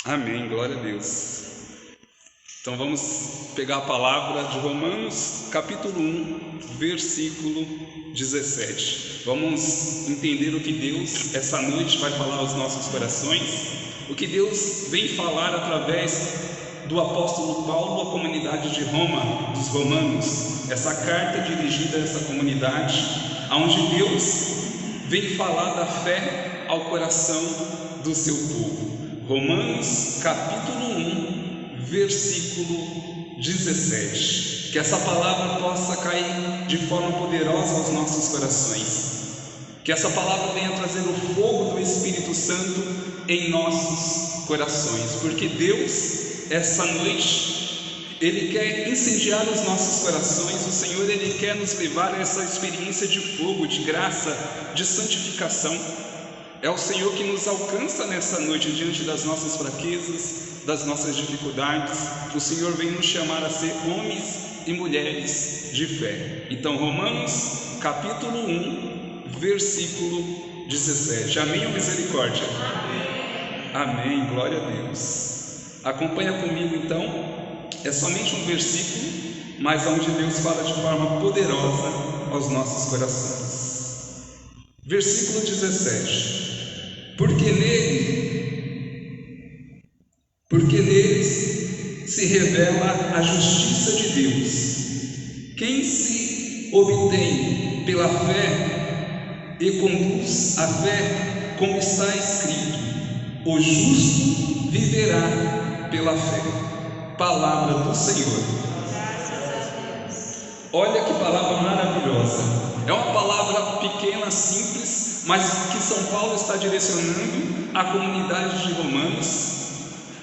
Amém, glória a Deus. Então vamos pegar a palavra de Romanos, capítulo 1, versículo 17. Vamos entender o que Deus, essa noite, vai falar aos nossos corações, o que Deus vem falar através do apóstolo Paulo à comunidade de Roma, dos romanos. Essa carta dirigida a essa comunidade, onde Deus vem falar da fé ao coração do seu povo. Romanos capítulo 1, versículo 17. Que essa palavra possa cair de forma poderosa aos nossos corações. Que essa palavra venha trazer o fogo do Espírito Santo em nossos corações. Porque Deus, essa noite, Ele quer incendiar os nossos corações. O Senhor, Ele quer nos levar a essa experiência de fogo, de graça, de santificação. É o Senhor que nos alcança nessa noite diante das nossas fraquezas, das nossas dificuldades. O Senhor vem nos chamar a ser homens e mulheres de fé. Então, Romanos, capítulo 1, versículo 17. Amém ou misericórdia? Amém, glória a Deus. Acompanha comigo então. É somente um versículo, mas onde Deus fala de forma poderosa aos nossos corações. Versículo 17. Porque neles se revela a justiça de Deus. Quem se obtém pela fé e conduz a fé, como está escrito: o justo viverá pela fé. Palavra do Senhor. Olha que palavra maravilhosa. É uma palavra pequena, simples, mas que São Paulo está direcionando à comunidade de Romanos.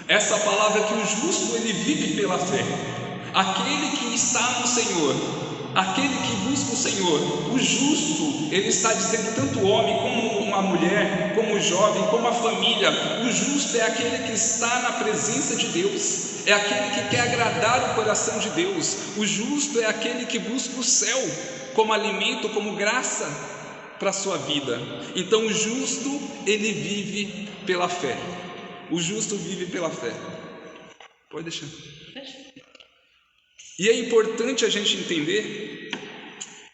Essa palavra que o justo ele vive pela fé. Aquele que está no Senhor, aquele que busca o Senhor, o justo, ele está dizendo, tanto o homem como uma mulher, como o jovem, como a família, o justo é aquele que está na presença de Deus, é aquele que quer agradar o coração de Deus. O justo é aquele que busca o céu como alimento, como graça para a sua vida. Então o justo, ele vive pela fé. O justo vive pela fé. Pode deixar. E é importante a gente entender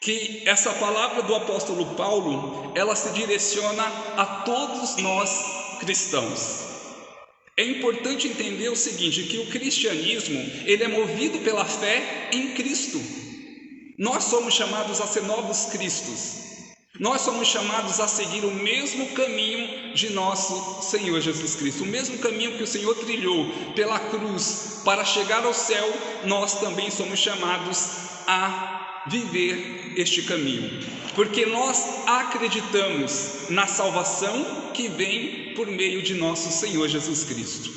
que essa palavra do apóstolo Paulo, ela se direciona a todos nós cristãos. É importante entender o seguinte, que o cristianismo, ele é movido pela fé em Cristo. Nós somos chamados a ser novos cristos. Nós somos chamados a seguir o mesmo caminho de nosso Senhor Jesus Cristo. O mesmo caminho que o Senhor trilhou pela cruz para chegar ao céu, nós também somos chamados a viver este caminho. Porque nós acreditamos na salvação que vem por meio de nosso Senhor Jesus Cristo.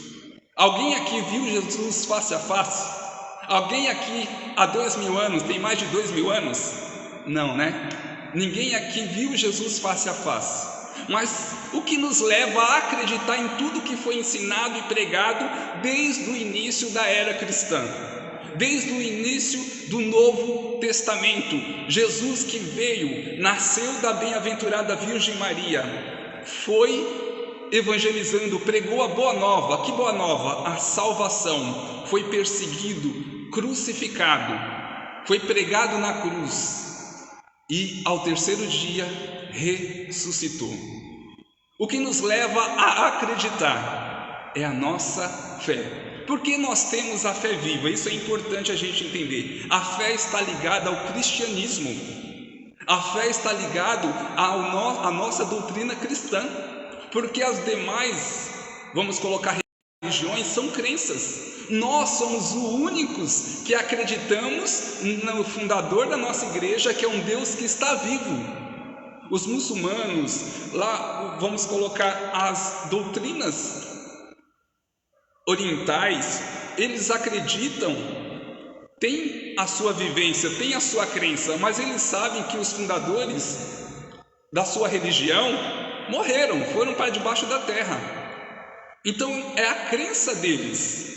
Alguém aqui viu Jesus face a face? Alguém aqui há 2000 anos, tem mais de 2000 anos? Não, né? Ninguém aqui viu Jesus face a face. Mas o que nos leva a acreditar em tudo que foi ensinado e pregado desde o início da era cristã, desde o início do Novo Testamento? Jesus que veio, nasceu da bem-aventurada Virgem Maria, foi evangelizando, pregou a boa nova. Que boa nova? A salvação. Foi perseguido, crucificado, foi pregado na cruz e ao terceiro dia ressuscitou. O que nos leva a acreditar é a nossa fé. Porque nós temos a fé viva, isso é importante a gente entender. A fé está ligada ao cristianismo. A fé está ligada à nossa doutrina cristã. Porque as demais, vamos colocar religiões, são crenças. Nós somos os únicos que acreditamos no fundador da nossa igreja, que é um Deus que está vivo. Os muçulmanos, lá vamos colocar as doutrinas orientais, eles acreditam, têm a sua vivência, têm a sua crença, mas eles sabem que os fundadores da sua religião morreram, foram para debaixo da terra. Então é a crença deles.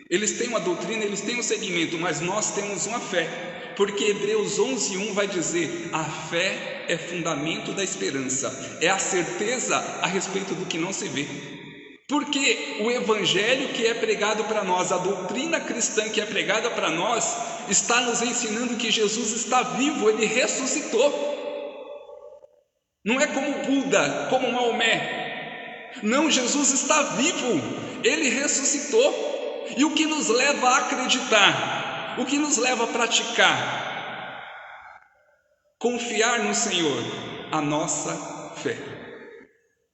Eles têm uma doutrina, eles têm um segmento, mas nós temos uma fé. Porque Hebreus 11:1 vai dizer: a fé é fundamento da esperança, é a certeza a respeito do que não se vê. Porque o evangelho que é pregado para nós, a doutrina cristã que é pregada para nós, está nos ensinando que Jesus está vivo, ele ressuscitou. Não é como Buda, como Maomé. Não, Jesus está vivo, ele ressuscitou. E o que nos leva a acreditar? O que nos leva a praticar? Confiar no Senhor, a nossa fé.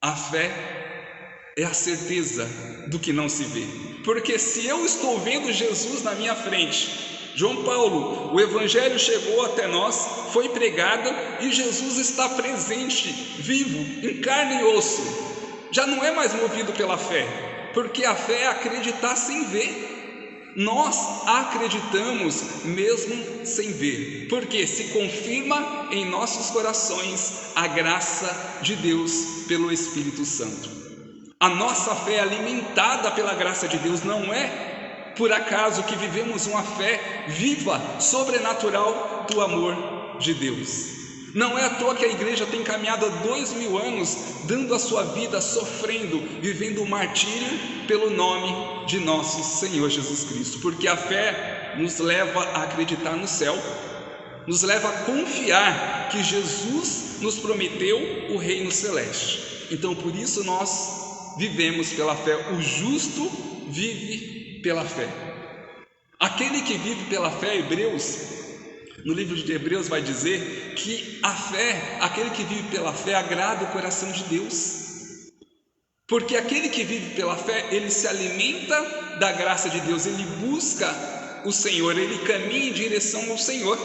A fé é a certeza do que não se vê. Porque se eu estou vendo Jesus na minha frente, João Paulo, o evangelho chegou até nós, foi pregado e Jesus está presente, vivo, em carne e osso. Já não é mais movido pela fé, porque a fé é acreditar sem ver. Nós acreditamos mesmo sem ver, porque se confirma em nossos corações a graça de Deus pelo Espírito Santo. A nossa fé é alimentada pela graça de Deus, não é por acaso que vivemos uma fé viva, sobrenatural do amor de Deus. Não é à toa que a igreja tem caminhado há 2000 anos, dando a sua vida, sofrendo, vivendo o martírio pelo nome de nosso Senhor Jesus Cristo. Porque a fé nos leva a acreditar no céu, nos leva a confiar que Jesus nos prometeu o reino celeste. Então por isso nós vivemos pela fé. O justo vive pela fé. Aquele que vive pela fé, Hebreus, no livro de Hebreus vai dizer que a fé, aquele que vive pela fé agrada o coração de Deus. Porque aquele que vive pela fé, ele se alimenta da graça de Deus, ele busca o Senhor, ele caminha em direção ao Senhor.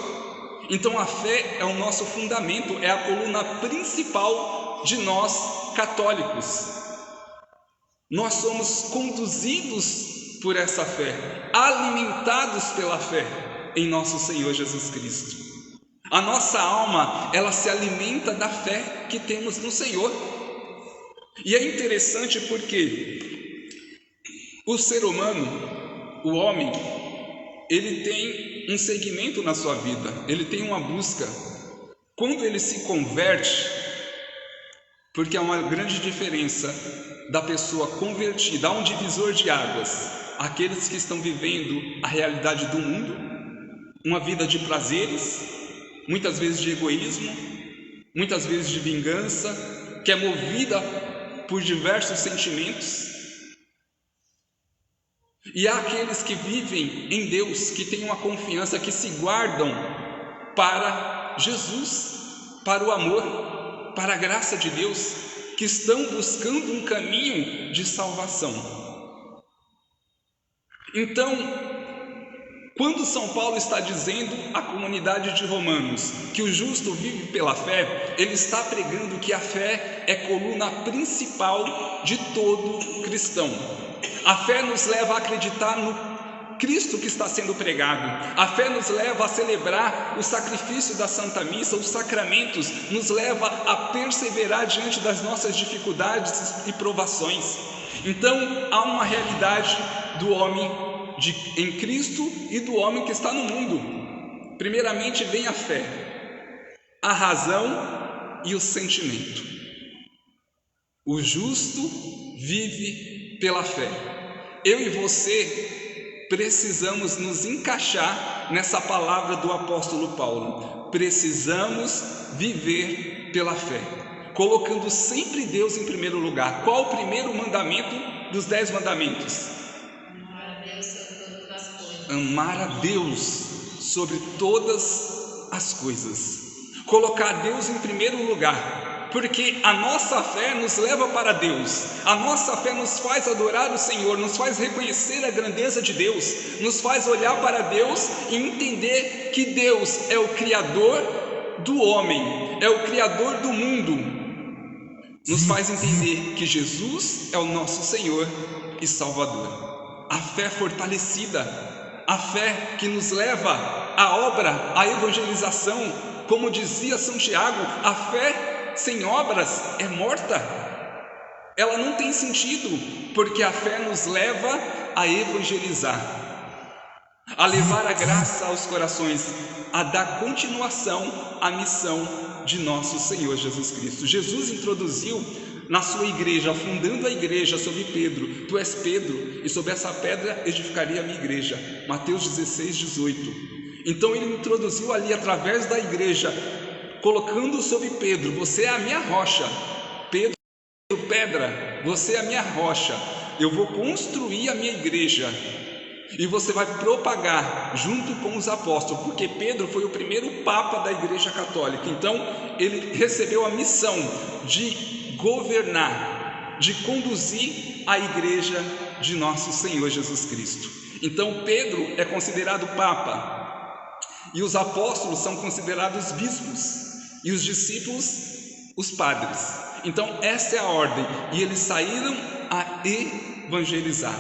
Então a fé é o nosso fundamento, é a coluna principal de nós católicos. Nós somos conduzidos por essa fé, alimentados pela fé em nosso Senhor Jesus Cristo. A nossa alma, ela se alimenta da fé que temos no Senhor. E é interessante porque o ser humano, o homem, ele tem um segmento na sua vida, ele tem uma busca. Quando ele se converte, porque há uma grande diferença da pessoa convertida, há um divisor de águas, aqueles que estão vivendo a realidade do mundo, uma vida de prazeres, muitas vezes de egoísmo, muitas vezes de vingança, que é movida por diversos sentimentos. E há aqueles que vivem em Deus, que têm uma confiança, que se guardam para Jesus, para o amor, para a graça de Deus, que estão buscando um caminho de salvação. Então, quando São Paulo está dizendo à comunidade de Romanos que o justo vive pela fé, ele está pregando que a fé é coluna principal de todo cristão. A fé nos leva a acreditar no Cristo que está sendo pregado. A fé nos leva a celebrar o sacrifício da Santa Missa, os sacramentos, nos leva a perseverar diante das nossas dificuldades e provações. Então, há uma realidade do homem em Cristo e do homem que está no mundo. Primeiramente vem a fé, a razão e o sentimento. O justo vive pela fé. Eu e você precisamos nos encaixar nessa palavra do apóstolo Paulo. Precisamos viver pela fé, colocando sempre Deus em primeiro lugar. Qual o primeiro mandamento dos 10 mandamentos? Amar a Deus sobre todas as coisas. Colocar Deus em primeiro lugar, porque a nossa fé nos leva para Deus, a nossa fé nos faz adorar o Senhor, nos faz reconhecer a grandeza de Deus, nos faz olhar para Deus e entender que Deus é o Criador do homem, é o Criador do mundo. Nos faz entender que Jesus é o nosso Senhor e Salvador. A fé fortalecida, a fé que nos leva à obra, à evangelização, como dizia São Tiago, a fé sem obras é morta, ela não tem sentido, porque a fé nos leva a evangelizar, a levar a graça aos corações, a dar continuação à missão de nosso Senhor Jesus Cristo. Jesus introduziu na sua igreja, fundando a igreja sobre Pedro: tu és Pedro, e sobre essa pedra edificaria a minha igreja. Mateus 16, 18. Então ele introduziu ali através da igreja, colocando sobre Pedro: você é a minha rocha. Pedro, pedra, você é a minha rocha. Eu vou construir a minha igreja e você vai propagar junto com os apóstolos, porque Pedro foi o primeiro papa da igreja católica. Então ele recebeu a missão de governar, de conduzir a igreja de nosso Senhor Jesus Cristo. Então Pedro é considerado papa, e os apóstolos são considerados bispos, e os discípulos os padres. Então essa é a ordem, e eles saíram a evangelizar.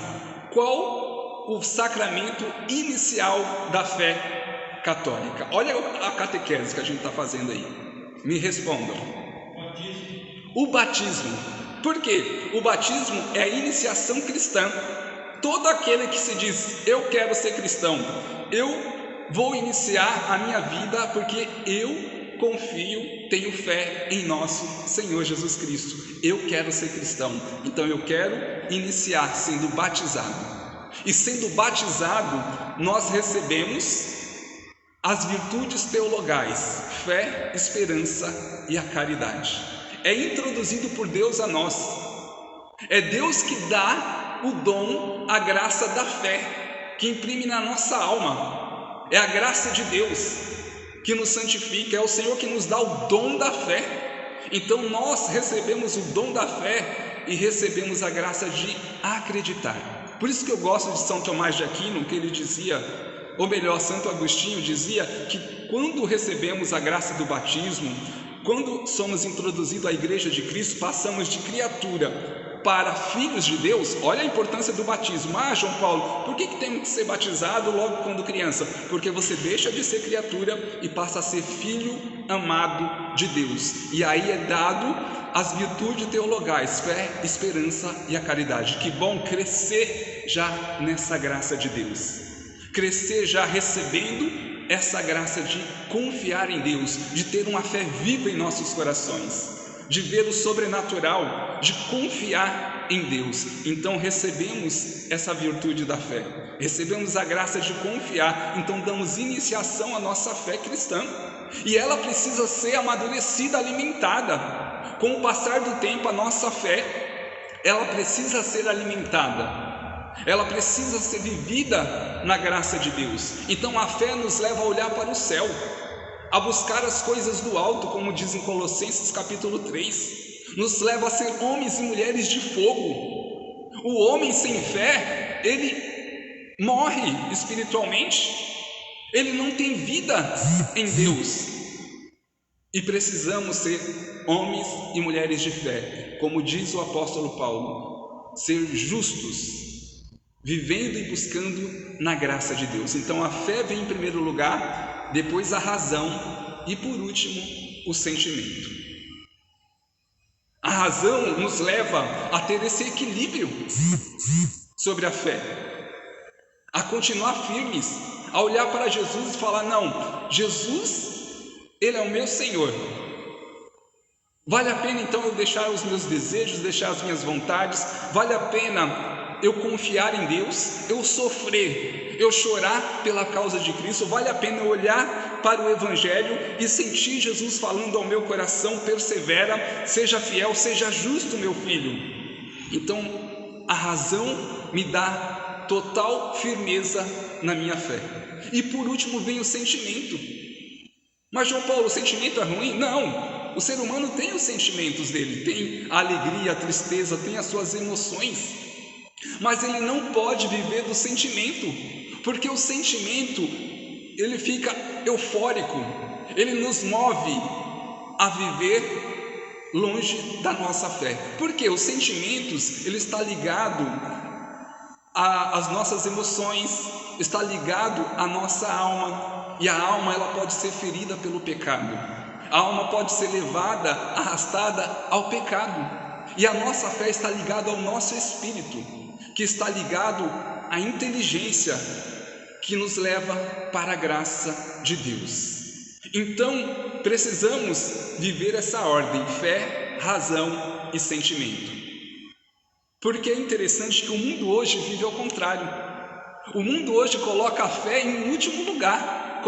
Qual o sacramento inicial da fé católica? Olha a catequese que a gente está fazendo aí. Me respondam. O batismo. Por quê? O batismo é a iniciação cristã. Todo aquele que se diz: eu quero ser cristão, eu vou iniciar a minha vida porque eu confio, tenho fé em nosso Senhor Jesus Cristo. Eu quero ser cristão, então eu quero iniciar sendo batizado. E sendo batizado, nós recebemos as virtudes teologais: fé, esperança e a caridade. É introduzido por Deus a nós. É Deus que dá o dom, a graça da fé, que imprime na nossa alma. É a graça de Deus que nos santifica, é o Senhor que nos dá o dom da fé. Então nós recebemos o dom da fé e recebemos a graça de acreditar. Por isso que eu gosto de São Tomás de Aquino, que ele dizia, ou melhor, Santo Agostinho dizia, que quando recebemos a graça do batismo, quando somos introduzidos à igreja de Cristo, passamos de criatura para filhos de Deus. Olha a importância do batismo. Ah, João Paulo, por que temos que ser batizado logo quando criança? Porque você deixa de ser criatura e passa a ser filho amado de Deus. E aí é dado as virtudes teologais: fé, esperança e a caridade. Que bom crescer já nessa graça de Deus, crescer já recebendo essa graça de confiar em Deus, de ter uma fé viva em nossos corações, de ver o sobrenatural, de confiar em Deus. Então recebemos essa virtude da fé, recebemos a graça de confiar, então damos iniciação à nossa fé cristã, e ela precisa ser amadurecida, alimentada. Com o passar do tempo, a nossa fé, ela precisa ser alimentada, ela precisa ser vivida na graça de Deus. Então a fé nos leva a olhar para o céu, a buscar as coisas do alto, como diz em Colossenses capítulo 3, nos leva a ser homens e mulheres de fogo. O homem sem fé, ele morre espiritualmente, ele não tem vida em Deus. E precisamos ser homens e mulheres de fé, como diz o apóstolo Paulo, ser justos, vivendo e buscando na graça de Deus. Então a fé vem em primeiro lugar, depois a razão e por último o sentimento. A razão nos leva a ter esse equilíbrio sobre a fé, a continuar firmes, a olhar para Jesus e falar: não, Jesus, Ele é o meu Senhor. Vale a pena então eu deixar os meus desejos, deixar as minhas vontades? Vale a pena eu confiar em Deus, eu sofrer, eu chorar pela causa de Cristo? Vale a pena eu olhar para o Evangelho e sentir Jesus falando ao meu coração: persevera, seja fiel, seja justo, meu filho? Então a razão me dá total firmeza na minha fé. E por último vem o sentimento. Mas João Paulo, o sentimento é ruim? Não, o ser humano tem os sentimentos dele, tem a alegria, a tristeza, tem as suas emoções, mas ele não pode viver do sentimento, porque o sentimento, ele fica eufórico, ele nos move a viver longe da nossa fé. Porque os sentimentos, ele está ligado às nossas emoções, está ligado à nossa alma. E a alma, ela pode ser ferida pelo pecado, a alma pode ser levada, arrastada ao pecado. E a nossa fé está ligada ao nosso espírito, que está ligado à inteligência que nos leva para a graça de Deus. Então precisamos viver essa ordem: fé, razão e sentimento. Porque é interessante que o mundo hoje vive ao contrário. O mundo hoje coloca a fé em último lugar.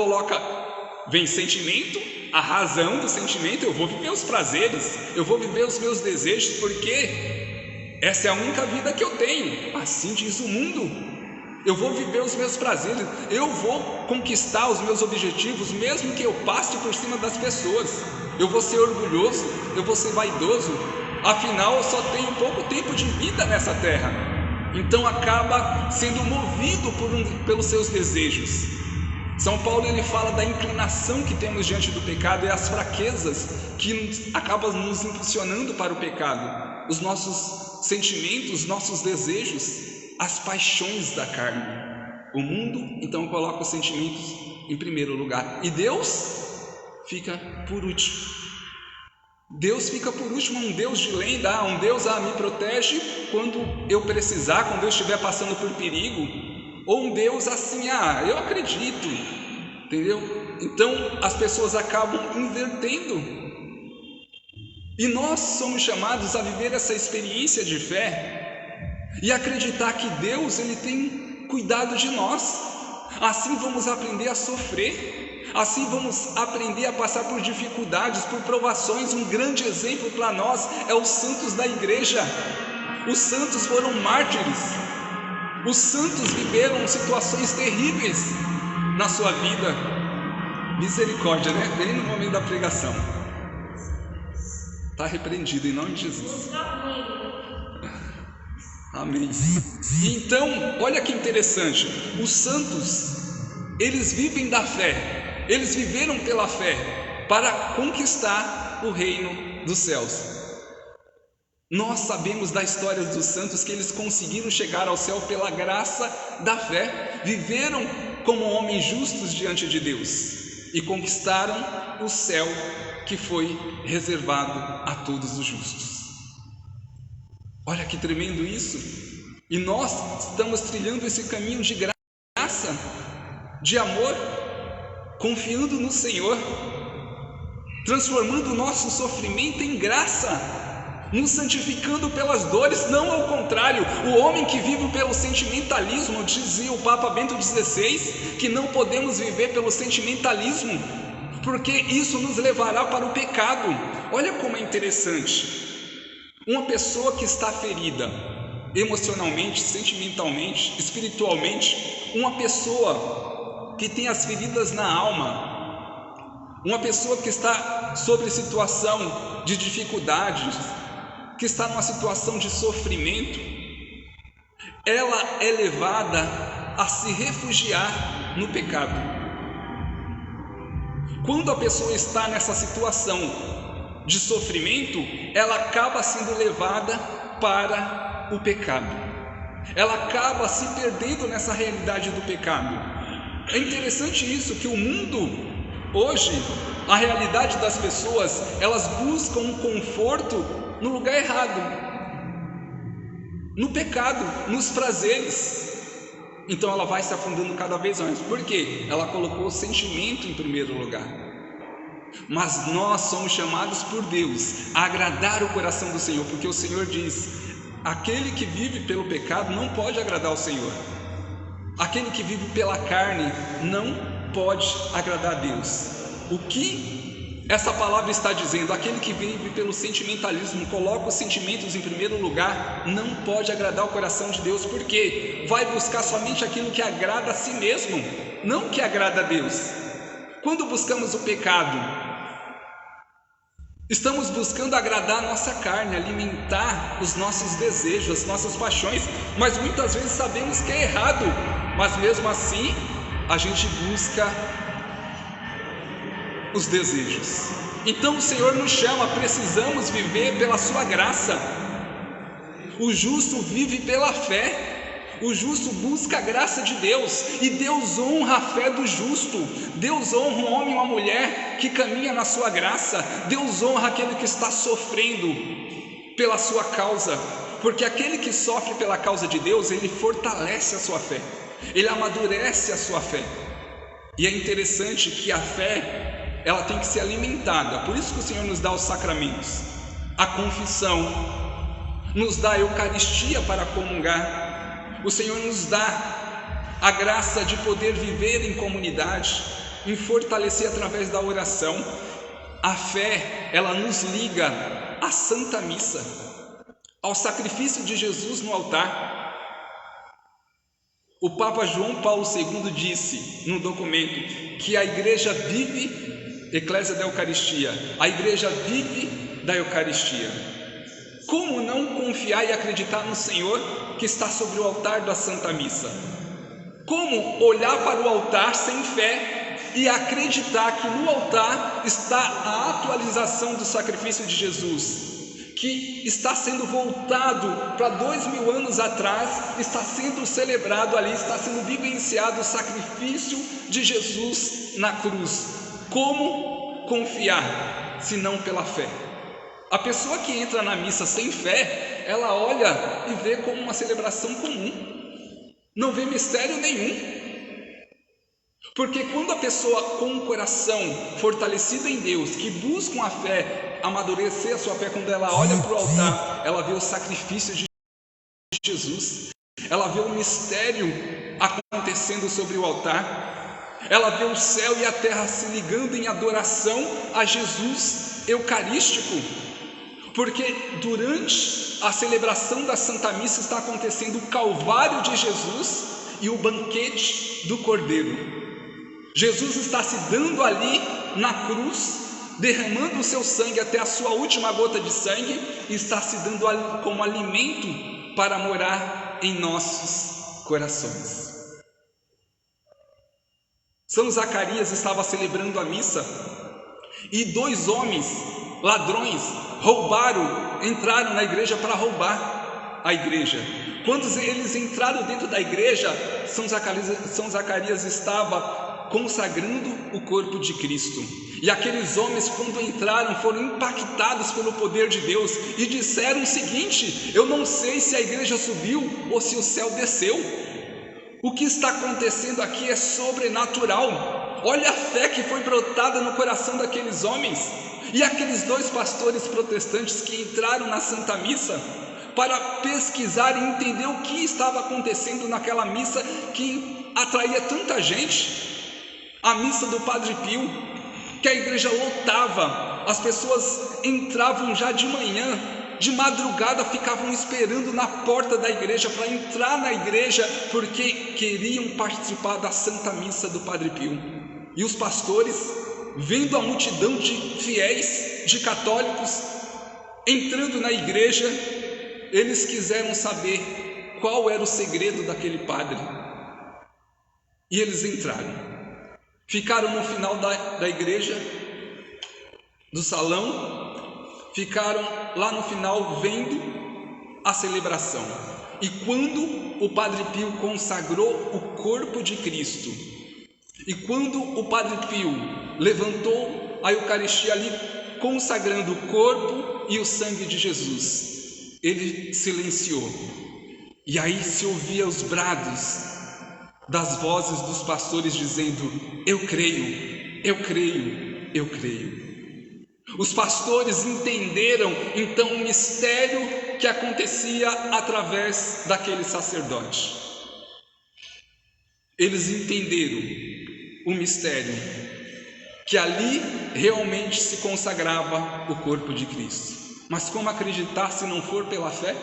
Vem sentimento, a razão do sentimento, eu vou viver os prazeres, eu vou viver os meus desejos, porque essa é a única vida que eu tenho. Assim diz o mundo. Eu vou viver os meus prazeres, eu vou conquistar os meus objetivos, mesmo que eu passe por cima das pessoas. Eu vou ser orgulhoso, eu vou ser vaidoso. Afinal, eu só tenho pouco tempo de vida nessa terra. Então acaba sendo movido pelos seus desejos. São Paulo ele fala da inclinação que temos diante do pecado e as fraquezas que acabam nos impulsionando para o pecado. Os nossos sentimentos, os nossos desejos, as paixões da carne. O mundo então coloca os sentimentos em primeiro lugar e Deus fica por último. Deus fica por último, um Deus de lenda, um Deus me protege quando eu precisar, quando eu estiver passando por perigo, ou um Deus assim, eu acredito, entendeu? Então as pessoas acabam invertendo, e nós somos chamados a viver essa experiência de fé e acreditar que Deus ele tem cuidado de nós. Assim vamos aprender a sofrer, assim vamos aprender a passar por dificuldades, por provações. Um grande exemplo para nós é os santos da igreja. Os santos foram mártires, os santos viveram situações terríveis na sua vida. Misericórdia, né? Bem no momento da pregação. Está repreendido em nome de Jesus. Amém. Então, olha que interessante, os santos, eles vivem da fé, eles viveram pela fé para conquistar o reino dos céus. Nós sabemos da história dos santos que eles conseguiram chegar ao céu pela graça da fé, viveram como homens justos diante de Deus e conquistaram o céu que foi reservado a todos os justos. Olha que tremendo isso! E nós estamos trilhando esse caminho de graça, de amor, confiando no Senhor, transformando o nosso sofrimento em graça, nos santificando pelas dores, não ao contrário. O homem que vive pelo sentimentalismo, dizia o Papa Bento XVI, que não podemos viver pelo sentimentalismo, porque isso nos levará para o pecado. Olha como é interessante. Uma pessoa que está ferida emocionalmente, sentimentalmente, espiritualmente, uma pessoa que tem as feridas na alma, uma pessoa que está sobre situação de dificuldades, que está numa situação de sofrimento, ela é levada a se refugiar no pecado. Quando a pessoa está nessa situação de sofrimento, ela acaba sendo levada para o pecado, ela acaba se perdendo nessa realidade do pecado. É interessante isso, que o mundo hoje, a realidade das pessoas, elas buscam um conforto no lugar errado, no pecado, nos prazeres. Então ela vai se afundando cada vez mais. Por quê? Ela colocou o sentimento em primeiro lugar. Mas nós somos chamados por Deus a agradar o coração do Senhor, porque o Senhor diz: aquele que vive pelo pecado não pode agradar ao Senhor, aquele que vive pela carne não pode agradar a Deus. O que essa palavra está dizendo? Aquele que vive pelo sentimentalismo, coloca os sentimentos em primeiro lugar, não pode agradar o coração de Deus, porque vai buscar somente aquilo que agrada a si mesmo, não que agrada a Deus. Quando buscamos o pecado, estamos buscando agradar a nossa carne, alimentar os nossos desejos, as nossas paixões, mas muitas vezes sabemos que é errado, mas mesmo assim a gente busca os desejos. Então o Senhor nos chama, precisamos viver pela sua graça. O justo vive pela fé. O justo busca a graça de Deus, e Deus honra a fé do justo. Deus honra um homem e uma mulher que caminha na sua graça. Deus honra aquele que está sofrendo pela sua causa, porque aquele que sofre pela causa de Deus, ele fortalece a sua fé, ele amadurece a sua fé. E é interessante que a fé, ela tem que ser alimentada. Por isso que o Senhor nos dá os sacramentos. a confissão, nos dá a Eucaristia para comungar. O Senhor nos dá a graça de poder viver em comunidade, em fortalecer através da oração. A fé, ela nos liga à Santa Missa, ao sacrifício de Jesus no altar. O Papa João Paulo II disse no documento que a igreja vive, Eclésia da Eucaristia, a igreja vive da Eucaristia. Como não confiar e acreditar no Senhor que está sobre o altar da Santa Missa? Como olhar para o altar sem fé e acreditar que no altar está a atualização do sacrifício de Jesus, que está sendo voltado para 2000 anos atrás, está sendo celebrado ali, está sendo vivenciado o sacrifício de Jesus na cruz? Como confiar, se não pela fé? A pessoa que entra na missa sem fé, ela olha e vê como uma celebração comum, não vê mistério nenhum. Porque quando a pessoa com o coração fortalecido em Deus, que busca a fé, amadurecer a sua fé, quando ela olha para o altar, ela vê o sacrifício de Jesus, ela vê o mistério acontecendo sobre o altar, ela vê o céu e a terra se ligando em adoração a Jesus eucarístico. Porque durante a celebração da Santa Missa está acontecendo o Calvário de Jesus e o banquete do Cordeiro. Jesus está se dando ali na cruz, derramando o seu sangue até a sua última gota de sangue, e está se dando como alimento para morar em nossos corações. São Zacarias estava celebrando a missa e 2 homens, ladrões, entraram na igreja para roubar a igreja. Quando eles entraram dentro da igreja, São Zacarias estava consagrando o corpo de Cristo. E aqueles homens, quando entraram, foram impactados pelo poder de Deus e disseram o seguinte: eu não sei se a igreja subiu ou se o céu desceu. O que está acontecendo aqui é sobrenatural. Olha a fé que foi brotada no coração daqueles homens. E aqueles 2 pastores protestantes que entraram na Santa Missa para pesquisar e entender o que estava acontecendo naquela missa que atraía tanta gente. A missa do Padre Pio, que a igreja lotava, as pessoas entravam já de manhã, de madrugada ficavam esperando na porta da igreja para entrar na igreja, porque queriam participar da Santa Missa do Padre Pio. E os pastores, vendo a multidão de fiéis, de católicos, entrando na igreja, eles quiseram saber qual era o segredo daquele padre. E eles entraram. Ficaram no final da igreja, do salão, ficaram lá no final vendo a celebração. E quando o Padre Pio consagrou o corpo de Cristo, e quando o Padre Pio levantou a Eucaristia ali, consagrando o corpo e o sangue de Jesus, ele silenciou. E aí se ouvia os brados das vozes dos pastores dizendo: eu creio, eu creio, eu creio. Os pastores entenderam então o mistério que acontecia através daquele sacerdote. Eles entenderam o mistério, que ali realmente se consagrava o corpo de Cristo. Mas como acreditar se não for pela fé?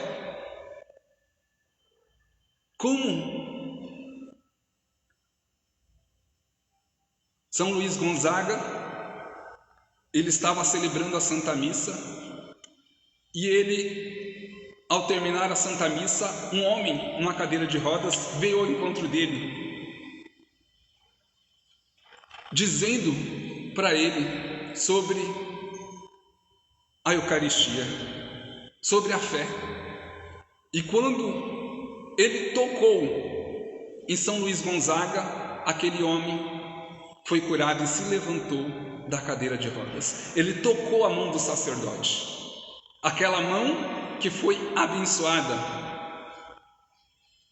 Como? São Luís Gonzaga, ele estava celebrando a Santa Missa e ele, ao terminar a Santa Missa, um homem numa cadeira de rodas veio ao encontro dele, dizendo para ele sobre a Eucaristia, sobre a fé. E quando ele tocou em São Luís Gonzaga, aquele homem foi curado e se levantou da cadeira de rodas. Ele tocou a mão do sacerdote, aquela mão que foi abençoada,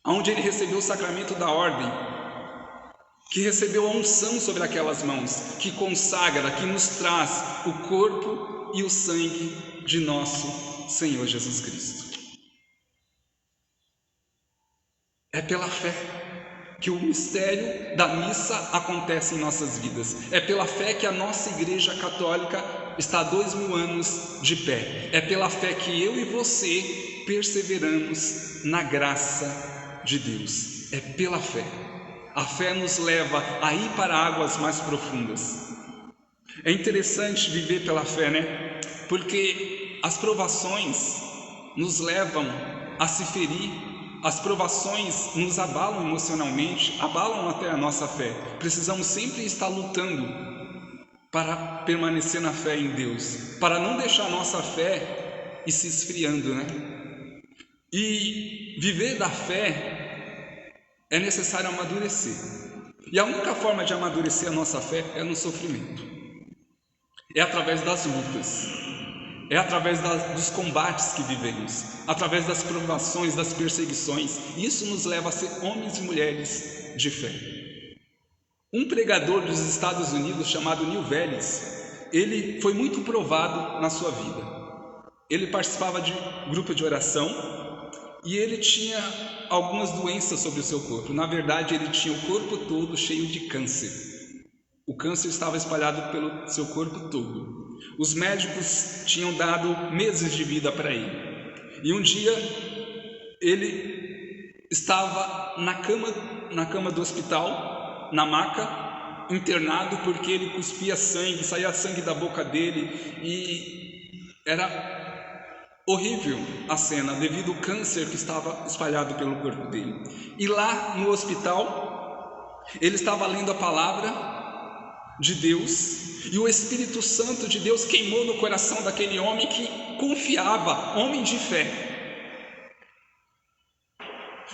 onde ele recebeu o sacramento da ordem, que recebeu a unção sobre aquelas mãos, que consagra, que nos traz o corpo e o sangue de nosso Senhor Jesus Cristo. É pela fé que o mistério da missa acontece em nossas vidas. É pela fé que a nossa Igreja Católica está há 2000 anos de pé. É pela fé que eu e você perseveramos na graça de Deus. É pela fé. A fé nos leva a ir para águas mais profundas. É interessante viver pela fé, né? Porque as provações nos levam a se ferir. As provações nos abalam emocionalmente, abalam até a nossa fé. Precisamos sempre estar lutando para permanecer na fé em Deus, para não deixar a nossa fé ir se esfriando, né? E viver da fé é necessário amadurecer. E a única forma de amadurecer a nossa fé é no sofrimento. É através das lutas. É através dos combates que vivemos, através das provações, das perseguições. Isso nos leva a ser homens e mulheres de fé. Um pregador dos Estados Unidos chamado Neil Velles, ele foi muito provado na sua vida. Ele participava de grupo de oração e ele tinha algumas doenças sobre o seu corpo. Na verdade, ele tinha o corpo todo cheio de câncer. O câncer estava espalhado pelo seu corpo todo. Os médicos tinham dado meses de vida para ele. E um dia ele estava na cama do hospital, na maca, internado porque ele cuspia sangue, saía sangue da boca dele e era horrível a cena devido ao câncer que estava espalhado pelo corpo dele. E lá no hospital ele estava lendo a palavra de Deus, e o Espírito Santo de Deus queimou no coração daquele homem que confiava, homem de fé.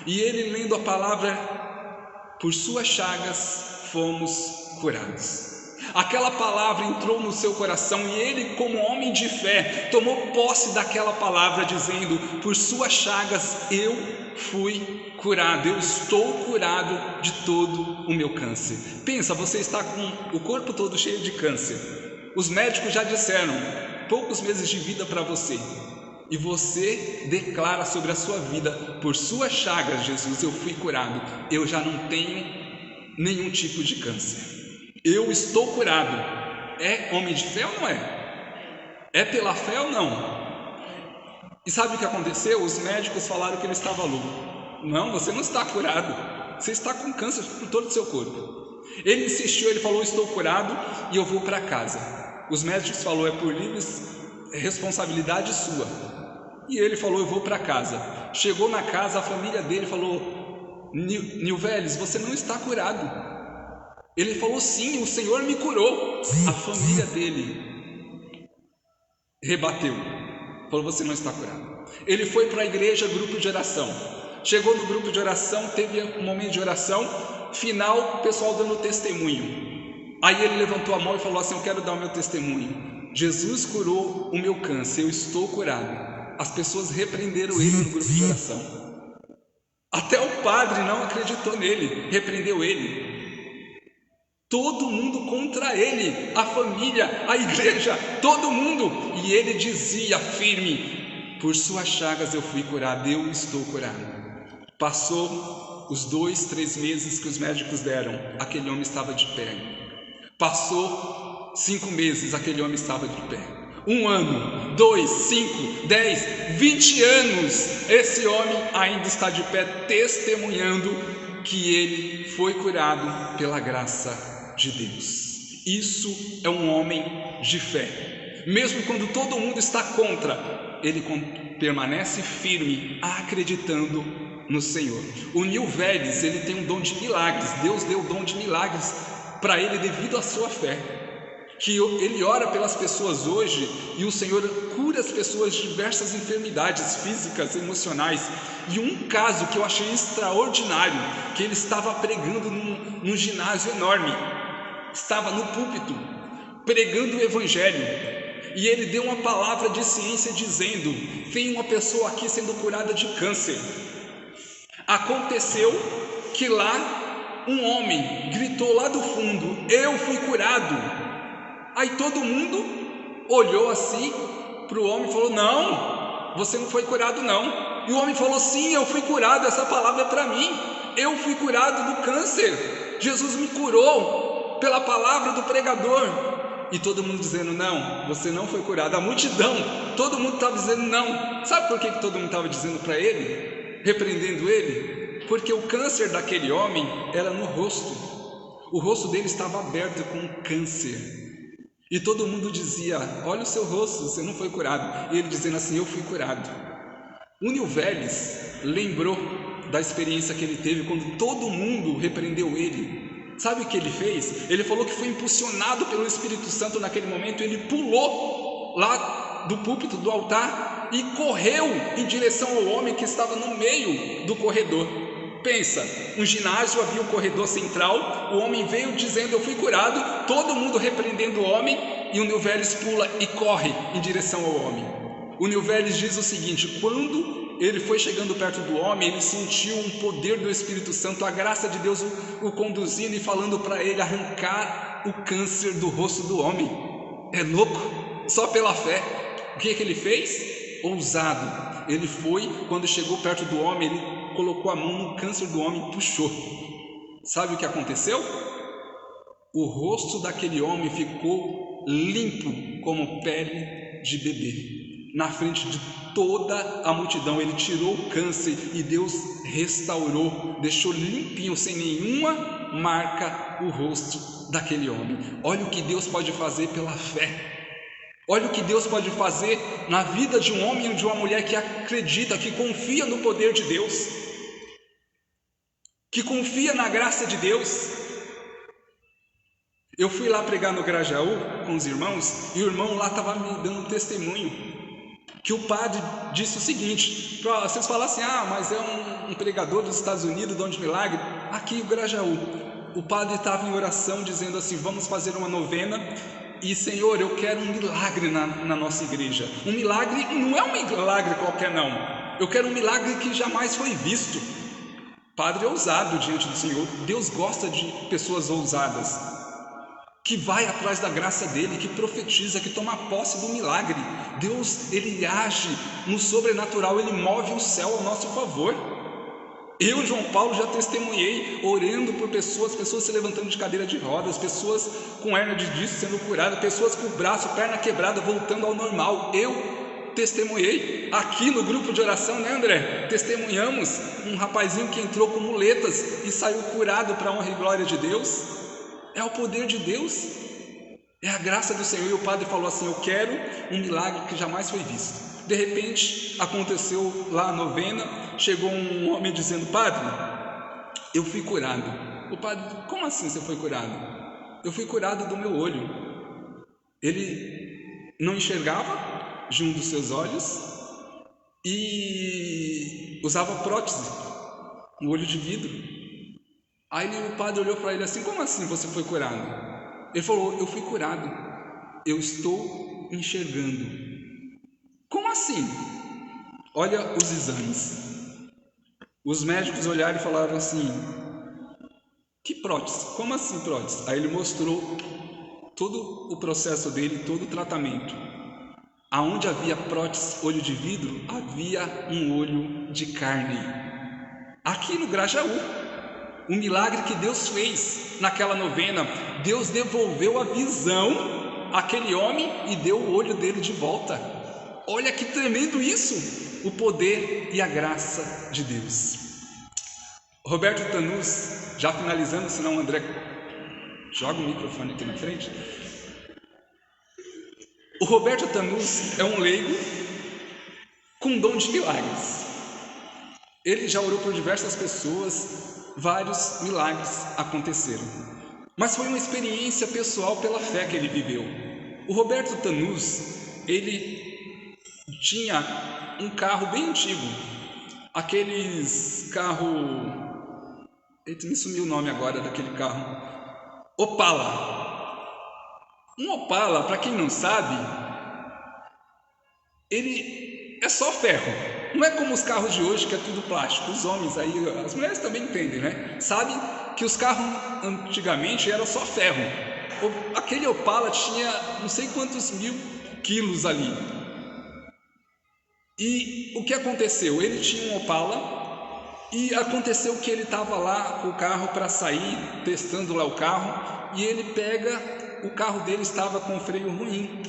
E ele, lendo a palavra, por suas chagas fomos curados. Aquela palavra entrou no seu coração e ele, como homem de fé, tomou posse daquela palavra, dizendo: por suas chagas eu fui curado, eu estou curado de todo o meu câncer. Pensa, você está com o corpo todo cheio de câncer. Os médicos já disseram poucos meses de vida para você. E você declara sobre a sua vida: por suas chagas, Jesus, eu fui curado. Eu já não tenho nenhum tipo de câncer. Eu estou curado. É homem de fé ou não é? É pela fé ou não? E sabe o que aconteceu? Os médicos falaram que ele estava louco. Não, você não está curado. Você está com câncer por todo o seu corpo. Ele insistiu, ele falou: estou curado e eu vou para casa. Os médicos falaram: é por livre responsabilidade sua. E ele falou: eu vou para casa. Chegou na casa, a família dele falou: Neil Velles, você não está curado. Ele falou: sim, o Senhor me curou. A família dele rebateu, falou: você não está curado. Ele foi para a igreja, grupo de oração. Chegou no grupo de oração, teve um momento de oração final, o pessoal dando testemunho. Aí ele levantou a mão e falou assim: eu quero dar o meu testemunho. Jesus curou o meu câncer, eu estou curado. As pessoas repreenderam ele no grupo de oração. Até o padre não acreditou nele, repreendeu ele. Todo mundo contra ele, a família, a igreja, todo mundo. E ele dizia firme: por suas chagas eu fui curado, eu estou curado. Passou os 2, 3 meses que os médicos deram, aquele homem estava de pé. Passou 5 meses, aquele homem estava de pé. 1 ano, 2, 5, 10, 20 anos, esse homem ainda está de pé, testemunhando que ele foi curado pela graça de Deus. Isso é um homem de fé. Mesmo quando todo mundo está contra, ele permanece firme, acreditando no Senhor. O Neil Velles, ele tem um dom de milagres. Deus deu o dom de milagres para ele devido à sua fé. Que ele ora pelas pessoas hoje e o Senhor cura as pessoas de diversas enfermidades físicas, emocionais. E um caso que eu achei extraordinário, que ele estava pregando num ginásio enorme, estava no púlpito pregando o evangelho, e ele deu uma palavra de ciência dizendo: tem uma pessoa aqui sendo curada de câncer. Aconteceu que lá um homem gritou lá do fundo: eu fui curado. Aí todo mundo olhou assim para o homem e falou: não, você não foi curado não. E o homem falou: sim, eu fui curado, essa palavra é para mim, eu fui curado do câncer, Jesus me curou pela palavra do pregador. E todo mundo dizendo: não, você não foi curado. A multidão, todo mundo estava dizendo não. Sabe por que todo mundo estava dizendo para ele, repreendendo ele? Porque o câncer daquele homem era no rosto. O rosto dele estava aberto com câncer. E todo mundo dizia: olha o seu rosto, você não foi curado. E ele dizendo assim: eu fui curado. O Neil Vélez lembrou da experiência que ele teve quando todo mundo repreendeu ele. Sabe o que ele fez? Ele falou que foi impulsionado pelo Espírito Santo naquele momento. Ele pulou lá do púlpito, do altar, e correu em direção ao homem que estava no meio do corredor. Pensa, um ginásio, havia um corredor central, o homem veio dizendo: eu fui curado, todo mundo repreendendo o homem, e o Neil Vélez pula e corre em direção ao homem. O Neil Vélez diz o seguinte: quando ele foi chegando perto do homem, ele sentiu um poder do Espírito Santo, a graça de Deus o conduzindo e falando para ele arrancar o câncer do rosto do homem. É louco? Só pela fé. O que ele fez? Ousado. Ele foi, quando chegou perto do homem, ele colocou a mão no câncer do homem e puxou. Sabe o que aconteceu? O rosto daquele homem ficou limpo como pele de bebê. Na frente de toda a multidão, ele tirou o câncer e Deus restaurou, deixou limpinho, sem nenhuma marca, o rosto daquele homem. Olha o que Deus pode fazer pela fé. Olha o que Deus pode fazer na vida de um homem ou de uma mulher que acredita, que confia no poder de Deus, que confia na graça de Deus. Eu fui lá pregar no Grajaú com os irmãos, e o irmão lá estava me dando um testemunho, que o padre disse o seguinte: vocês falam assim: mas é um pregador dos Estados Unidos, dom de milagre. Aqui o Grajaú, o padre estava em oração dizendo assim: vamos fazer uma novena, e Senhor, eu quero um milagre na nossa igreja. Um milagre não é um milagre qualquer não, eu quero um milagre que jamais foi visto. Padre ousado diante do Senhor. Deus gosta de pessoas ousadas, que vai atrás da graça dele, que profetiza, que toma posse do milagre. Deus, ele age no sobrenatural, ele move o céu ao nosso favor. Eu, João Paulo, já testemunhei orando por pessoas se levantando de cadeira de rodas, pessoas com hernia de disco sendo curadas, pessoas com o braço, perna quebrada, voltando ao normal. Eu testemunhei aqui no grupo de oração, né, André? Testemunhamos um rapazinho que entrou com muletas e saiu curado para a honra e glória de Deus. É o poder de Deus, é a graça do Senhor. E o padre falou assim: eu quero um milagre que jamais foi visto. De repente aconteceu lá a novena, chegou um homem dizendo: padre, eu fui curado. O padre: como assim você foi curado? Eu fui curado do meu olho. Ele não enxergava de um dos seus olhos e usava prótese, um olho de vidro. Aí o padre olhou para ele assim: como assim você foi curado? Ele falou: eu fui curado, eu estou enxergando. Como assim? Olha os exames. Os médicos olharam e falaram assim: que prótese? Como assim prótese? Aí ele mostrou todo o processo dele, todo o tratamento. Aonde havia prótese, olho de vidro, havia um olho de carne. Aqui no Grajaú, o milagre que Deus fez naquela novena, Deus devolveu a visão àquele homem e deu o olho dele de volta. Olha que tremendo isso, o poder e a graça de Deus. Roberto Tanus, já finalizando, senão o André joga o microfone aqui na frente. O Roberto Tanus é um leigo com dom de milagres. Ele já orou por diversas pessoas, vários milagres aconteceram. Mas foi uma experiência pessoal pela fé que ele viveu. O Roberto Tanus, ele tinha um carro bem antigo, aqueles carro... Eita, me sumiu o nome agora daquele carro. Opala. Um Opala, para quem não sabe, ele é só ferro. Não é como os carros de hoje, que é tudo plástico. Os homens aí, as mulheres também entendem, né? Sabe que os carros antigamente eram só ferro. Aquele Opala tinha não sei quantos mil quilos ali. E o que aconteceu? Ele tinha um Opala e aconteceu que ele estava lá com o carro para sair, testando lá o carro, e ele pega, o carro dele estava com freio ruim.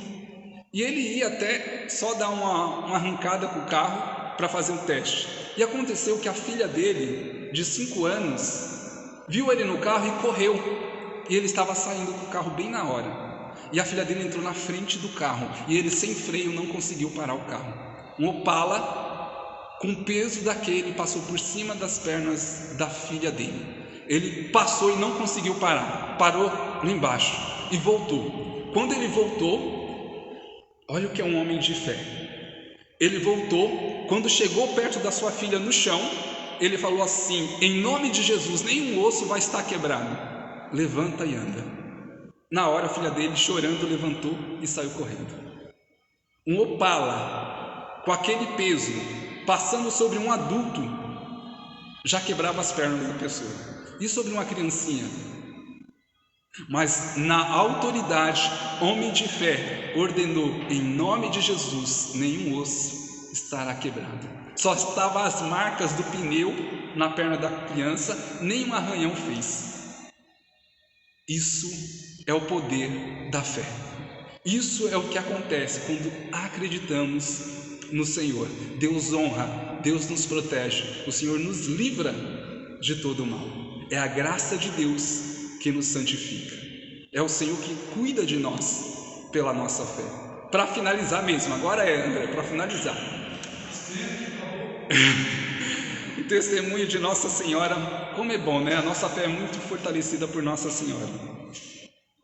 E ele ia até só dar uma arrancada com o carro para fazer o teste. E aconteceu que a filha dele, de 5 anos, viu ele no carro e correu. E ele estava saindo com o carro bem na hora. E a filha dele entrou na frente do carro. E ele, sem freio, não conseguiu parar o carro. Um Opala, com o peso daquele, passou por cima das pernas da filha dele. Ele passou e não conseguiu parar. Parou lá embaixo e voltou. Quando ele voltou, olha o que é um homem de fé. Ele voltou, quando chegou perto da sua filha no chão, ele falou assim: em nome de Jesus, nenhum osso vai estar quebrado. Levanta e anda. Na hora, a filha dele, chorando, levantou e saiu correndo. Um Opala, com aquele peso, passando sobre um adulto, já quebrava as pernas da pessoa. E sobre uma criancinha? Mas na autoridade, homem de fé ordenou: em nome de Jesus, nenhum osso estará quebrado. Só estavam as marcas do pneu na perna da criança, nenhum arranhão fez. Isso é o poder da fé. Isso é o que acontece quando acreditamos no Senhor. Deus honra, Deus nos protege, o Senhor nos livra de todo o mal. É a graça de Deus que nos santifica. É o Senhor que cuida de nós pela nossa fé. Para finalizar mesmo, agora André, para finalizar. O testemunho de Nossa Senhora, como é bom, né? A nossa fé é muito fortalecida por Nossa Senhora.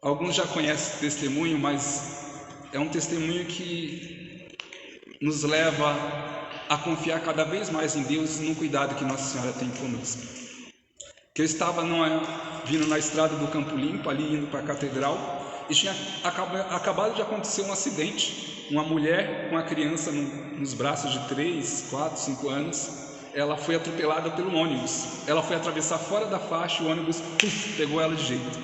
Alguns já conhecem o testemunho, mas é um testemunho que nos leva a confiar cada vez mais em Deus e no cuidado que Nossa Senhora tem conosco. Que eu estava vindo na estrada do Campo Limpo, ali indo para a catedral, e tinha acabado de acontecer um acidente. Uma mulher com a criança nos braços de 3, 4, 5 anos, ela foi atropelada pelo ônibus. Ela foi atravessar fora da faixa e o ônibus pegou ela de jeito.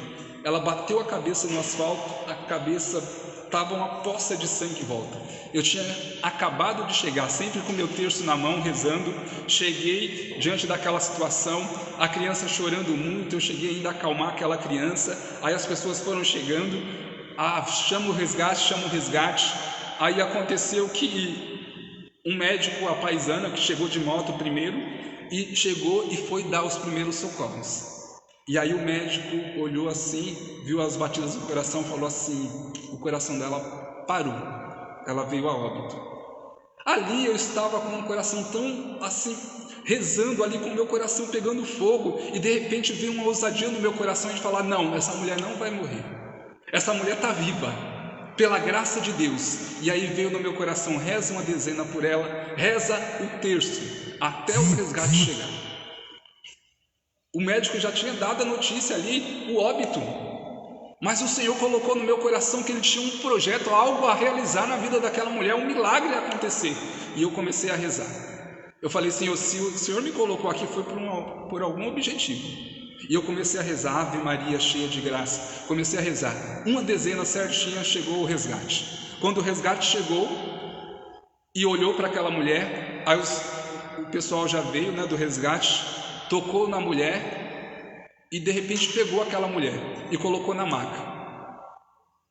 Ela bateu a cabeça no asfalto, a cabeça estava uma poça de sangue em volta. Eu tinha acabado de chegar, sempre com meu terço na mão, rezando. Cheguei diante daquela situação, a criança chorando muito. Eu cheguei ainda a acalmar aquela criança. Aí as pessoas foram chegando, chama o resgate. Aí aconteceu que um médico, a paisana, que chegou de moto primeiro, e chegou e foi dar os primeiros socorros. E aí o médico olhou assim, viu as batidas do coração, falou assim: o coração dela parou, ela veio a óbito. Ali eu estava com um coração tão assim, rezando ali, com o meu coração pegando fogo, e de repente veio uma ousadia no meu coração de falar: não, essa mulher não vai morrer, essa mulher está viva, pela graça de Deus. E aí veio no meu coração: reza uma dezena por ela, reza o terço, até o resgate chegar. O médico já tinha dado a notícia ali, o óbito, mas o Senhor colocou no meu coração que Ele tinha um projeto, algo a realizar na vida daquela mulher, um milagre a acontecer. E eu comecei a rezar. Eu falei: Senhor, se o Senhor me colocou aqui foi por algum objetivo. E eu comecei a rezar, Ave Maria cheia de graça. Comecei a rezar, uma dezena certinha, chegou o resgate. Quando o resgate chegou e olhou para aquela mulher, aí o pessoal já veio, né, do resgate, tocou na mulher e de repente pegou aquela mulher e colocou na maca.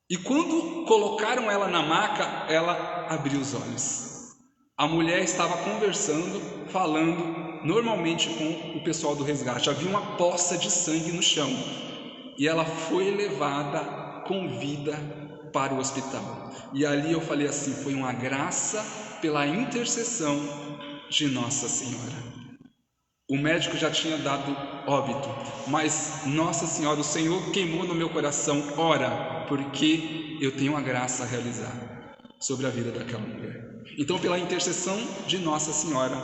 E quando colocaram ela na maca, ela abriu os olhos. A mulher estava conversando, falando normalmente com o pessoal do resgate. Havia uma poça de sangue no chão e ela foi levada com vida para o hospital. E ali eu falei assim: foi uma graça pela intercessão de Nossa Senhora. O médico já tinha dado óbito, mas Nossa Senhora, o Senhor queimou no meu coração: ora, porque eu tenho uma graça a realizar sobre a vida daquela mulher. Então, pela intercessão de Nossa Senhora,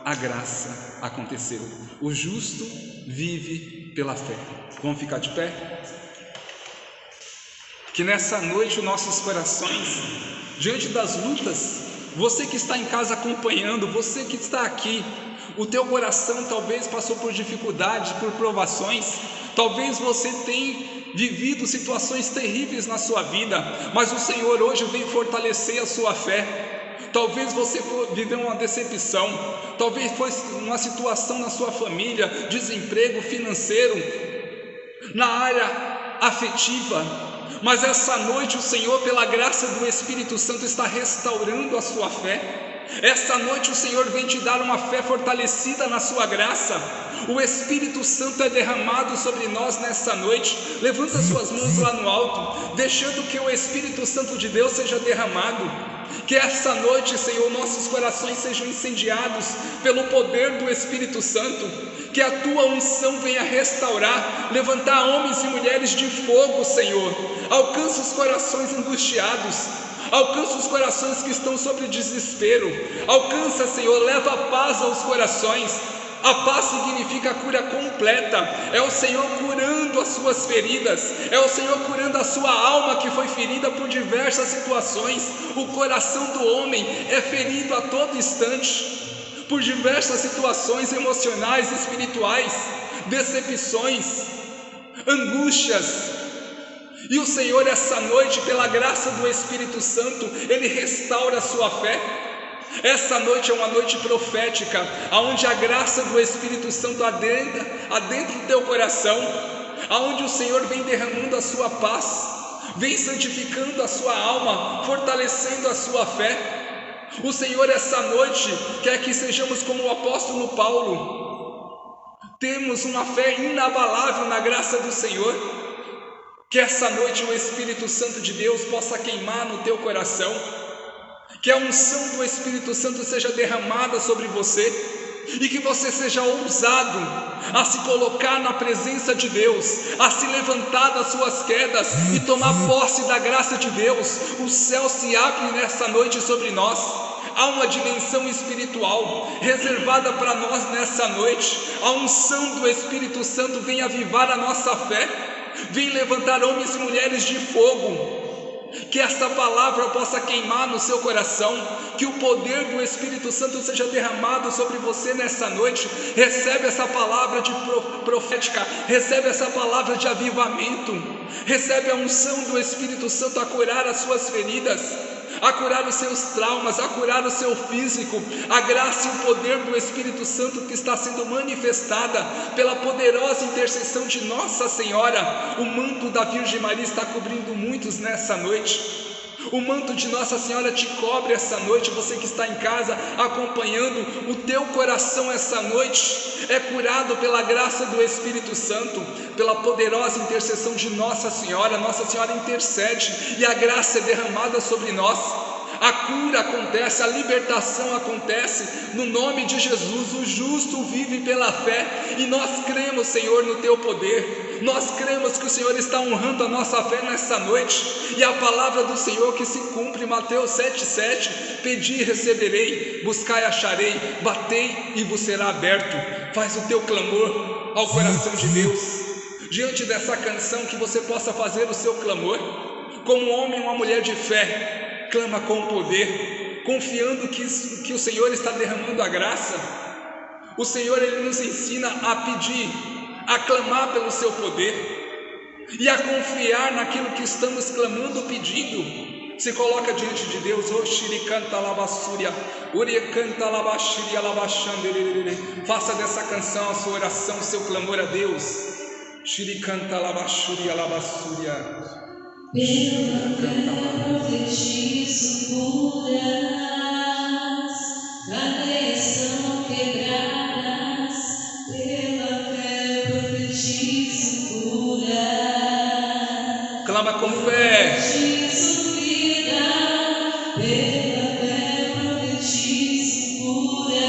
a graça aconteceu. O justo vive pela fé. Vamos ficar de pé? Que nessa noite os nossos corações, diante das lutas, você que está em casa acompanhando, você que está aqui, o teu coração talvez passou por dificuldades, por provações, Talvez você tenha vivido situações terríveis na sua vida, mas o Senhor hoje vem fortalecer a sua fé. Talvez você viveu uma decepção, talvez foi uma situação na sua família, desemprego financeiro, na área afetiva, mas essa noite o Senhor, pela graça do Espírito Santo, está restaurando a sua fé. Esta noite o Senhor vem te dar uma fé fortalecida na sua graça. O Espírito Santo é derramado sobre nós nessa noite. Levanta suas mãos lá no alto, deixando que o Espírito Santo de Deus seja derramado. Que essa noite, Senhor, nossos corações sejam incendiados pelo poder do Espírito Santo. Que a tua unção venha restaurar, levantar homens e mulheres de fogo, Senhor. Alcança os corações angustiados, alcança os corações que estão sobre desespero. Alcança, Senhor, leva a paz aos corações. A paz significa a cura completa. É o Senhor curando as suas feridas, é o Senhor curando a sua alma que foi ferida por diversas situações. O coração do homem é ferido a todo instante por diversas situações emocionais, espirituais, decepções, angústias. E o Senhor, essa noite, pela graça do Espírito Santo, Ele restaura a sua fé. Essa noite é uma noite profética, onde a graça do Espírito Santo adentra o teu coração, onde o Senhor vem derramando a sua paz, vem santificando a sua alma, fortalecendo a sua fé. O Senhor, essa noite, quer que sejamos como o apóstolo Paulo, temos uma fé inabalável na graça do Senhor. Que essa noite o Espírito Santo de Deus possa queimar no teu coração, que a unção do Espírito Santo seja derramada sobre você, e que você seja ousado a se colocar na presença de Deus, a se levantar das suas quedas e tomar posse da graça de Deus. O céu se abre nessa noite sobre nós. Há uma dimensão espiritual reservada para nós nessa noite. A unção do Espírito Santo vem avivar a nossa fé, vem levantar homens e mulheres de fogo. Que esta palavra possa queimar no seu coração, que o poder do Espírito Santo seja derramado sobre você nessa noite. Recebe essa palavra de profética, recebe essa palavra de avivamento, recebe a unção do Espírito Santo a curar as suas feridas, a curar os seus traumas, a curar o seu físico. A graça e o poder do Espírito Santo que está sendo manifestada pela poderosa intercessão de Nossa Senhora. O manto da Virgem Maria está cobrindo muitos nessa noite. O manto de Nossa Senhora te cobre essa noite. Você que está em casa acompanhando, o teu coração essa noite é curado pela graça do Espírito Santo, pela poderosa intercessão de Nossa Senhora. Nossa Senhora intercede e a graça é derramada sobre nós. A cura acontece, a libertação acontece no nome de Jesus. O justo vive pela fé, e nós cremos, Senhor, no teu poder. Nós cremos que o Senhor está honrando a nossa fé nessa noite, e a palavra do Senhor que se cumpre, Mateus 7,7: pedi e receberei, buscai e acharei, batei e vos será aberto. Faz o teu clamor ao coração de Deus. Diante dessa canção, que você possa fazer o seu clamor como um homem e uma mulher de fé. Clama com poder, confiando que o Senhor está derramando a graça. O Senhor, Ele nos ensina a pedir, a clamar pelo seu poder e a confiar naquilo que estamos clamando, pedindo. Se coloca diante de Deus. Faça dessa canção a sua oração, o seu clamor a Deus. Pela fé profetizo curas, cadeias são quebradas. Pela fé profetizo curas. Clama com fé. Profetizo vida. Pela fé profetizo curas,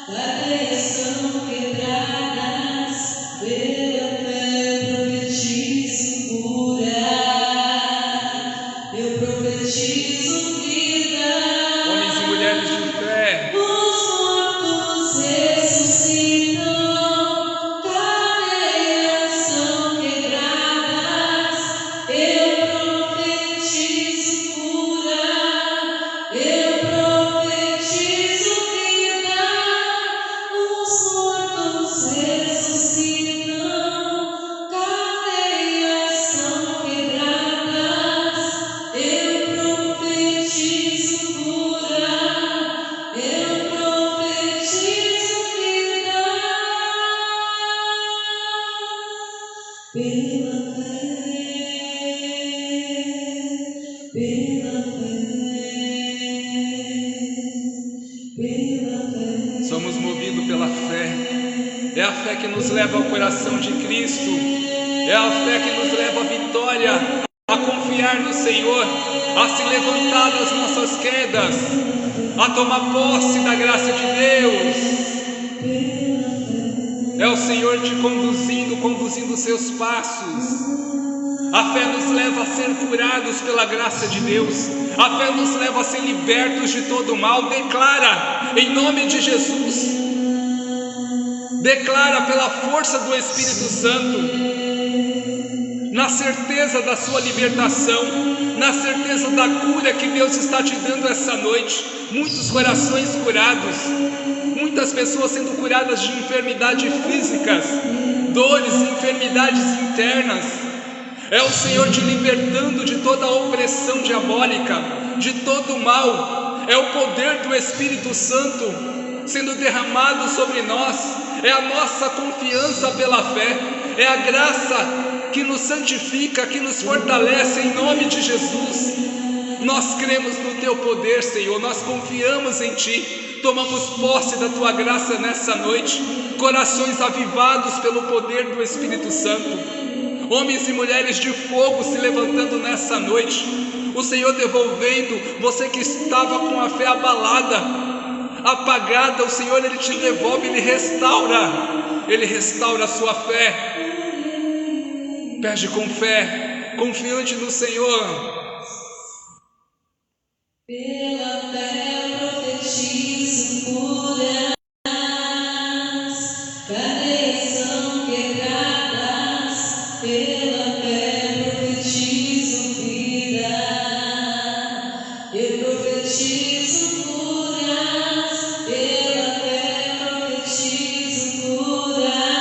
cadeias são quebradas. Pela fé profetizo cura. Eu profetizo vida. É a fé que nos leva ao coração de Cristo. É a fé que nos leva à vitória, a confiar no Senhor, a se levantar das nossas quedas, a tomar posse da graça de Deus. É o Senhor te conduzindo os seus passos. A fé nos leva a ser curados pela graça de Deus. A fé nos leva a ser libertos de todo mal. Declara em nome de Jesus. Declara pela força do Espírito Santo, na certeza da sua libertação, na certeza da cura que Deus está te dando essa noite. Muitos corações curados, muitas pessoas sendo curadas de enfermidades físicas, dores, enfermidades internas. É o Senhor te libertando de toda a opressão diabólica, de todo o mal. É o poder do Espírito Santo sendo derramado sobre nós. É a nossa confiança pela fé. É a graça que nos santifica, que nos fortalece em nome de Jesus. Nós cremos no Teu poder, Senhor. Nós confiamos em Ti. Tomamos posse da Tua graça nessa noite. Corações avivados pelo poder do Espírito Santo. Homens e mulheres de fogo se levantando nessa noite. O Senhor devolvendo você que estava com a fé abalada, apagada. O Senhor, Ele te devolve, Ele restaura a sua fé. Pede com fé, confiante no Senhor. Pela fé profetizo curas, cadeias são quebradas. Pela fé profetizo vida. Eu profetizo curas. Pela fé profetizo curas.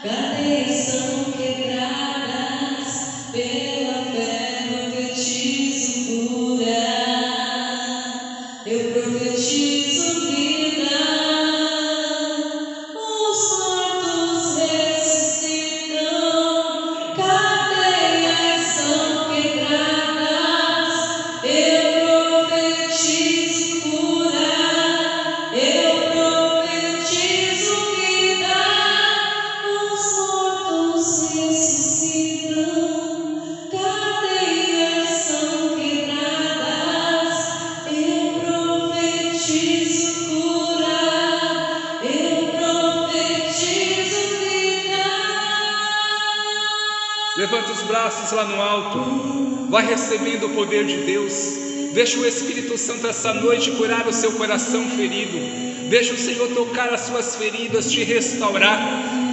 Cadeias são quebradas. Pela fé profetizo cura. Eu profetizo vida. Os mortos ressuscitam. Cadeias são quebradas. Eu profetizo cura. Eu profetizo vida. Os mortos ressuscitam. Cadeias são quebradas. Eu profetizo cura. Eu profetizo vida. Levanta os braços lá no alto. Vai recebendo o poder de Deus. Deixa o Espírito Santo essa noite curar o seu coração ferido. Deixa o Senhor tocar as suas feridas, te restaurar.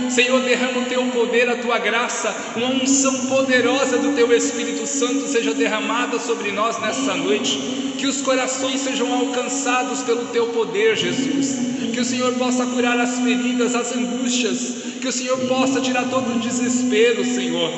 Senhor, derrama o Teu poder, a Tua graça. Uma unção poderosa do Teu Espírito Santo seja derramada sobre nós nessa noite. Que os corações sejam alcançados pelo Teu poder, Jesus. Que o Senhor possa curar as feridas, as angústias. Que o Senhor possa tirar todo o desespero, Senhor.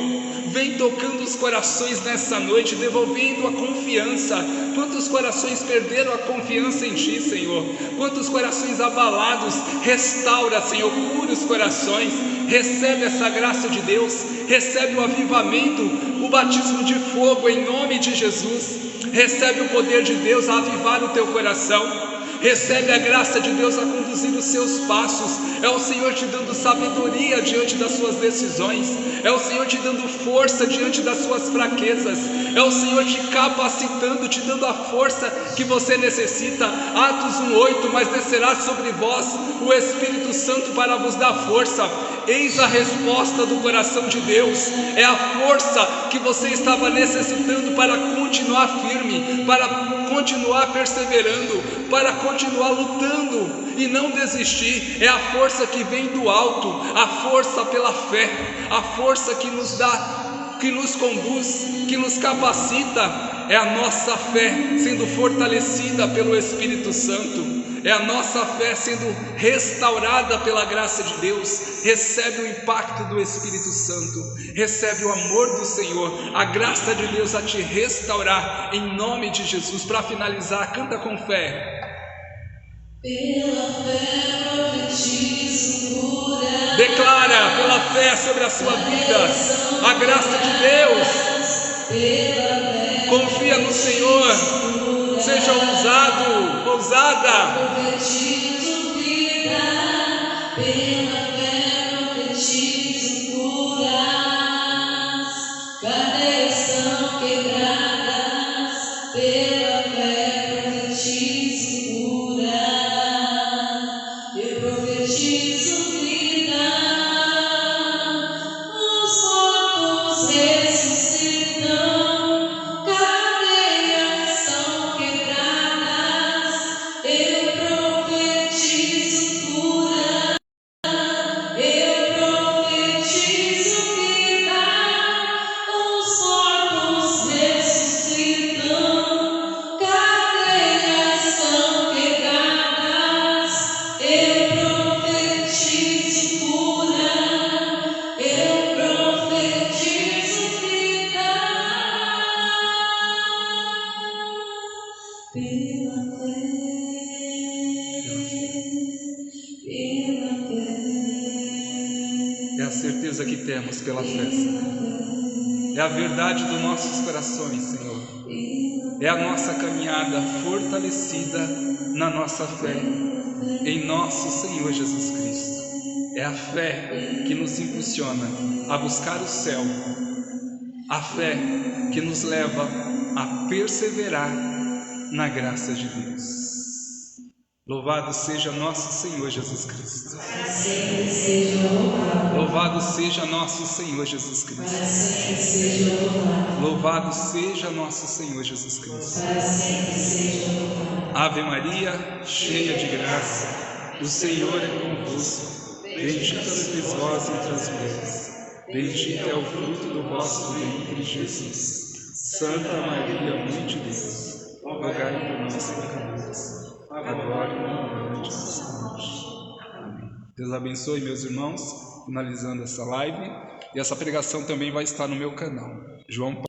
Vem tocando os corações nessa noite, devolvendo a confiança. Quantos corações perderam a confiança em Ti, Senhor? Quantos corações abalados? Restaura, Senhor, cura os corações. Recebe essa graça de Deus. Recebe o avivamento, o batismo de fogo em nome de Jesus. Recebe o poder de Deus a avivar o teu coração. Recebe a graça de Deus a conduzir os seus passos. É o Senhor te dando sabedoria diante das suas decisões. É o Senhor te dando força diante das suas fraquezas. É o Senhor te capacitando, te dando a força que você necessita. Atos 1:8, mas descerá sobre vós o Espírito Santo para vos dar força. Eis a resposta do coração de Deus. É a força que você estava necessitando para continuar firme, para continuar perseverando, para continuar lutando e não desistir. É a força que vem do alto, a força pela fé, a força que nos dá, que nos conduz, que nos capacita. É a nossa fé sendo fortalecida pelo Espírito Santo. É a nossa fé sendo restaurada pela graça de Deus. Recebe o impacto do Espírito Santo. Recebe o amor do Senhor. A graça de Deus a te restaurar em nome de Jesus. Para finalizar, canta com fé. Pela fé profetizo cura. Declara pela fé sobre a sua vida a graça de Deus. Confia no Senhor. Seja ousado, ousada. Profetizo vida. fé profetizo cura, eu profetizo vida, os mortos ressuscitam, cadeias são quebradas, eu profetizo cura, eu profetizo vida, os mortos ressuscitam, cadeias são quebradas, eu profetizo cura, eu profetizo vida, pela fé, pela fé. É a certeza que temos pela fé, Senhor. É a verdade dos nossos corações, Senhor. É a nossa caminhada fortalecida na nossa fé, em nosso Senhor Jesus Cristo. É a fé que nos impulsiona a buscar o céu, a fé que nos leva a perseverar na graça de Deus. Louvado seja nosso Senhor Jesus Cristo. Sempre seja louvado, Louvado seja nosso Senhor Jesus para Cristo. sempre seja louvado, Louvado seja nosso Senhor Jesus Cristo. para sempre seja louvado. Ave Maria, cheia de graça, o Senhor é convosco. Bendita sois vós entre as mulheres. Bendito é o fruto do vosso ventre, Jesus. Santa Maria, Mãe de Deus, rogai por nós pecadores, agora e na hora de nossa morte. Amém. Deus abençoe, meus irmãos, finalizando essa live. E essa pregação também vai estar no meu canal, João Paulo.